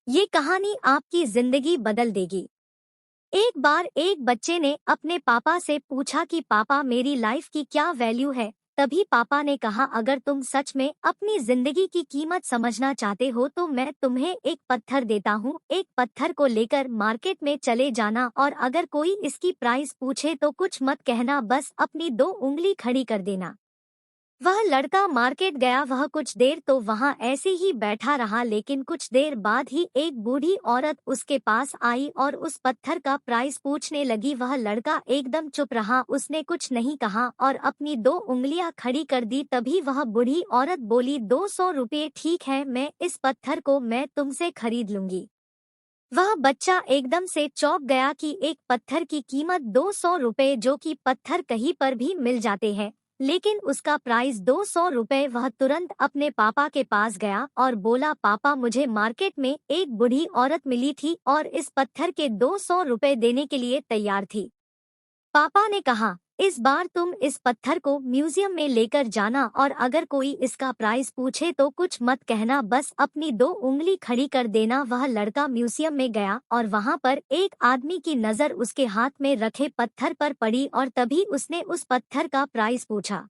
ये कहानी आपकी जिंदगी बदल देगी। एक बार एक बच्चे ने अपने पापा से पूछा कि पापा मेरी लाइफ की क्या वैल्यू है। तभी पापा ने कहा, अगर तुम सच में अपनी जिंदगी की कीमत समझना चाहते हो तो मैं तुम्हें एक पत्थर देता हूँ। एक पत्थर को लेकर मार्केट में चले जाना और अगर कोई इसकी प्राइस पूछे तो कुछ मत कहना, बस अपनी दो उंगली खड़ी कर देना। वह लड़का मार्केट गया। वह कुछ देर तो वहां ऐसे ही बैठा रहा, लेकिन कुछ देर बाद ही एक बूढ़ी औरत उसके पास आई और उस पत्थर का प्राइस पूछने लगी। वह लड़का एकदम चुप रहा, उसने कुछ नहीं कहा और अपनी दो उंगलियां खड़ी कर दी। तभी वह बूढ़ी औरत बोली, 200 रुपये ठीक है, मैं इस पत्थर को मैं तुमसे खरीद लूंगी। वह बच्चा एकदम से चौंक गया कि एक पत्थर की कीमत 200 रुपये, जो कि पत्थर कहीं पर भी मिल जाते हैं, लेकिन उसका प्राइस 200 रुपये। वह तुरंत अपने पापा के पास गया और बोला, पापा मुझे मार्केट में एक बूढ़ी औरत मिली थी और इस पत्थर के 200 रुपये देने के लिए तैयार थी। पापा ने कहा, इस बार तुम इस पत्थर को म्यूजियम में लेकर जाना और अगर कोई इसका प्राइस पूछे तो कुछ मत कहना, बस अपनी दो उंगली खड़ी कर देना। वह लड़का म्यूजियम में गया और वहां पर एक आदमी की नजर उसके हाथ में रखे पत्थर पर पड़ी और तभी उसने उस पत्थर का प्राइस पूछा।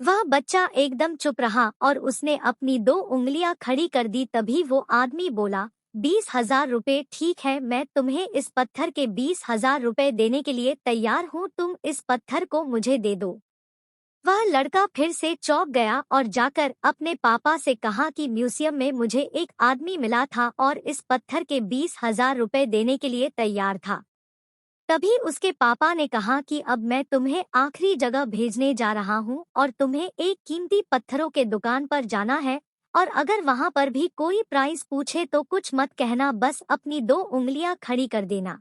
वह बच्चा एकदम चुप रहा और उसने अपनी दो उंगलियां खड़ी कर दी। तभी वो आदमी बोला, 20,000 रुपये ठीक है, मैं तुम्हें इस पत्थर के 20,000 रुपये देने के लिए तैयार हूँ, तुम इस पत्थर को मुझे दे दो। वह लड़का फिर से चौंक गया और जाकर अपने पापा से कहा कि म्यूजियम में मुझे एक आदमी मिला था और इस पत्थर के 20,000 रुपये देने के लिए तैयार था। तभी उसके पापा ने कहा कि अब मैं तुम्हें आखिरी जगह भेजने जा रहा हूँ और तुम्हें एक कीमती पत्थरों के दुकान पर जाना है और अगर वहां पर भी कोई प्राइस पूछे तो कुछ मत कहना, बस अपनी दो उंगलियां खड़ी कर देना।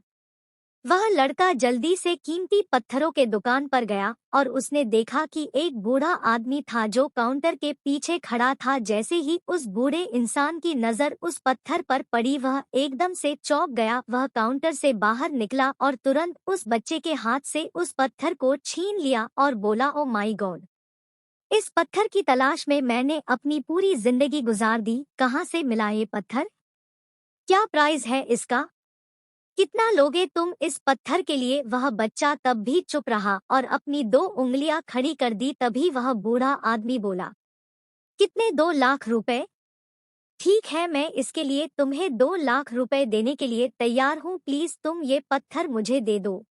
वह लड़का जल्दी से कीमती पत्थरों के दुकान पर गया और उसने देखा कि एक बूढ़ा आदमी था जो काउंटर के पीछे खड़ा था। जैसे ही उस बूढ़े इंसान की नजर उस पत्थर पर पड़ी, वह एकदम से चौंक गया। वह काउंटर से बाहर निकला और तुरंत उस बच्चे के हाथ से उस पत्थर को छीन लिया और बोला, ओ माई गॉड, इस पत्थर की तलाश में मैंने अपनी पूरी जिंदगी गुजार दी। कहाँ से मिला ये पत्थर? क्या प्राइस है इसका? कितना लोगे तुम इस पत्थर के लिए? वह बच्चा तब भी चुप रहा और अपनी दो उंगलियां खड़ी कर दी। तभी वह बूढ़ा आदमी बोला, कितने? 2 लाख रुपए? ठीक है, मैं इसके लिए तुम्हें 2 लाख रुपए देने के लिए तैयार हूँ, प्लीज तुम ये पत्थर मुझे दे दो।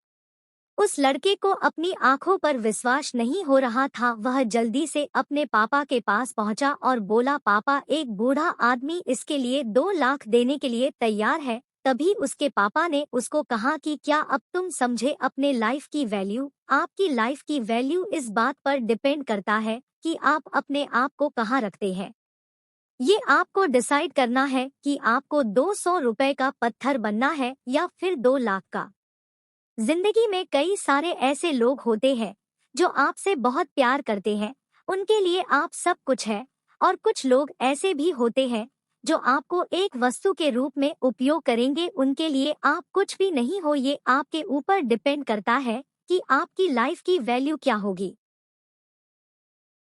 उस लड़के को अपनी आंखों पर विश्वास नहीं हो रहा था। वह जल्दी से अपने पापा के पास पहुंचा और बोला, पापा एक बूढ़ा आदमी इसके लिए 2 लाख देने के लिए तैयार है। तभी उसके पापा ने उसको कहा कि क्या अब तुम समझे अपने लाइफ की वैल्यू? आपकी लाइफ की वैल्यू इस बात पर डिपेंड करता है कि आप अपने आप को कहाँ रखते हैं। ये आपको डिसाइड करना है कि आपको 200 रुपए का पत्थर बनना है या फिर 2 लाख का। जिंदगी में कई सारे ऐसे लोग होते हैं जो आपसे बहुत प्यार करते हैं, उनके लिए आप सब कुछ है, और कुछ लोग ऐसे भी होते हैं जो आपको एक वस्तु के रूप में उपयोग करेंगे, उनके लिए आप कुछ भी नहीं हो। ये आपके ऊपर डिपेंड करता है कि आपकी लाइफ की वैल्यू क्या होगी।